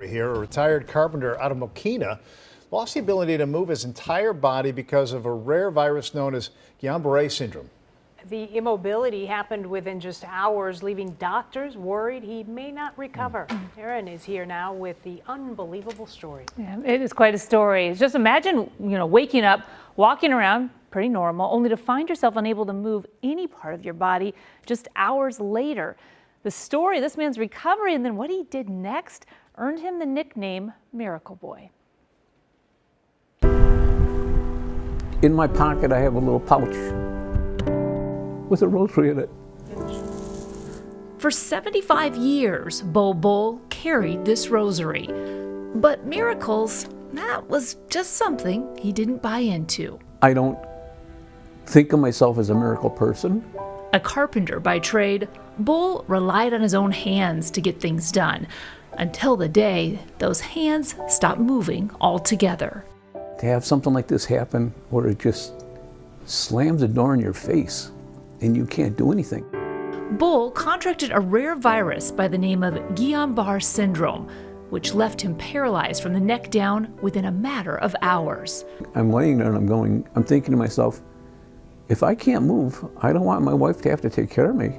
Here, a retired carpenter out of Mokina lost the ability to move his entire body because of a rare virus known as Guillain-Barré syndrome. The immobility happened within just hours, leaving doctors worried he may not recover. Erin is here now with the unbelievable story. Yeah, it is quite a story. Just imagine, waking up, walking around pretty normal, only to find yourself unable to move any part of your body just hours later. The story, this man's recovery, and then what he did next earned him the nickname Miracle Boy. In my pocket, I have a little pouch with a rosary in it. For 75 years, Bol carried this rosary. But miracles, that was just something he didn't buy into. I don't think of myself as a miracle person. A carpenter by trade, Bol relied on his own hands to get things done, until the day those hands stopped moving altogether. To have something like this happen where it just slams the door in your face and you can't do anything. Bol contracted a rare virus by the name of Guillain-Barré syndrome, which left him paralyzed from the neck down within a matter of hours. I'm laying there and I'm thinking to myself, if I can't move, I don't want my wife to have to take care of me.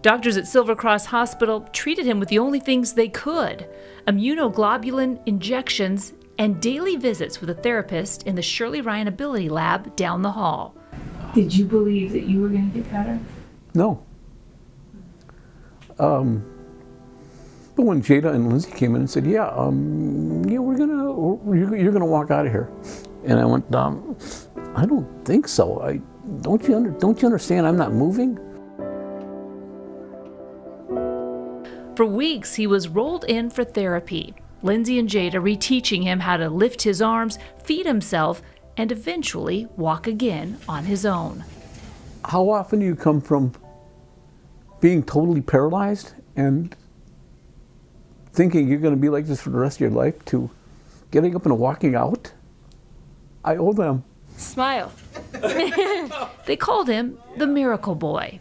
Doctors at Silver Cross Hospital treated him with the only things they could: immunoglobulin injections and daily visits with a therapist in the Shirley Ryan Ability Lab down the hall. Did you believe that you were going to get better? No. But when Jada and Lindsay came in and said, yeah, you're gonna walk out of here. And I went, I don't think so. Don't you understand I'm not moving? For weeks, he was rolled in for therapy. Lindsay and Jada reteaching him how to lift his arms, feed himself, and eventually walk again on his own. How often do you come from being totally paralyzed and thinking you're going to be like this for the rest of your life to getting up and walking out? I owe them. Smile. They called him the Miracle Boy.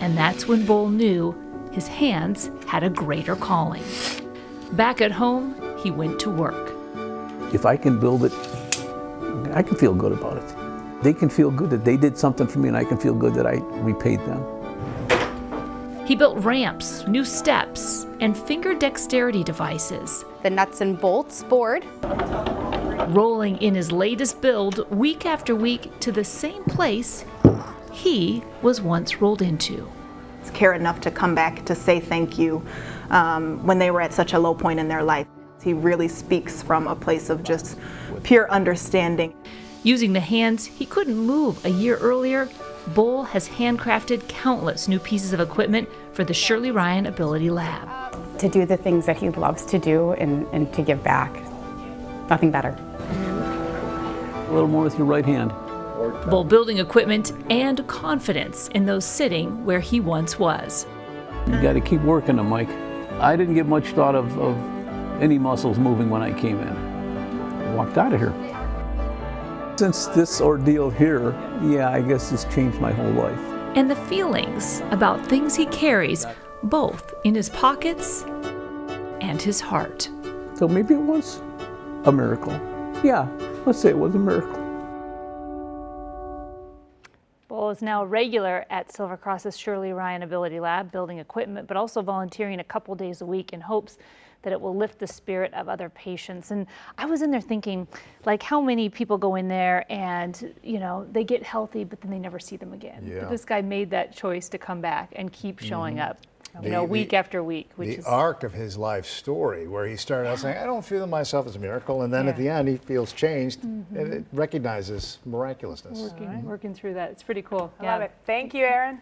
And that's when Bol knew his hands had a greater calling. Back at home, he went to work. If I can build it, I can feel good about it. They can feel good that they did something for me, and I can feel good that I repaid them. He built ramps, new steps, and finger dexterity devices. The nuts and bolts board. Rolling in his latest build week after week to the same place he was once rolled into. Care enough to come back to say thank you when they were at such a low point in their life. He really speaks from a place of just pure understanding. Using the hands he couldn't move a year earlier, Bol has handcrafted countless new pieces of equipment for the Shirley Ryan Ability Lab. To do the things that he loves to do and to give back. Nothing better. A little more with your right hand. Bol building equipment and confidence in those sitting where he once was. You got to keep working them, Mike. I didn't give much thought of any muscles moving when I came in. I walked out of here. Since this ordeal here, yeah, I guess it's changed my whole life. And the feelings about things he carries, both in his pockets and his heart. So maybe it was a miracle. Yeah, let's say it was a miracle. Bol is now a regular at Silver Cross's Shirley Ryan Ability Lab, building equipment, but also volunteering a couple days a week in hopes that it will lift the spirit of other patients. And I was in there thinking, like, how many people go in there and, they get healthy, but then they never see them again. Yeah. But this guy made that choice to come back and keep showing up, week after week. Which is arc of his life story, where he started out saying, I don't feel myself as a miracle, and then at the end he feels changed and it recognizes miraculousness. Working through that. It's pretty cool. I love it. Thank you, Erin.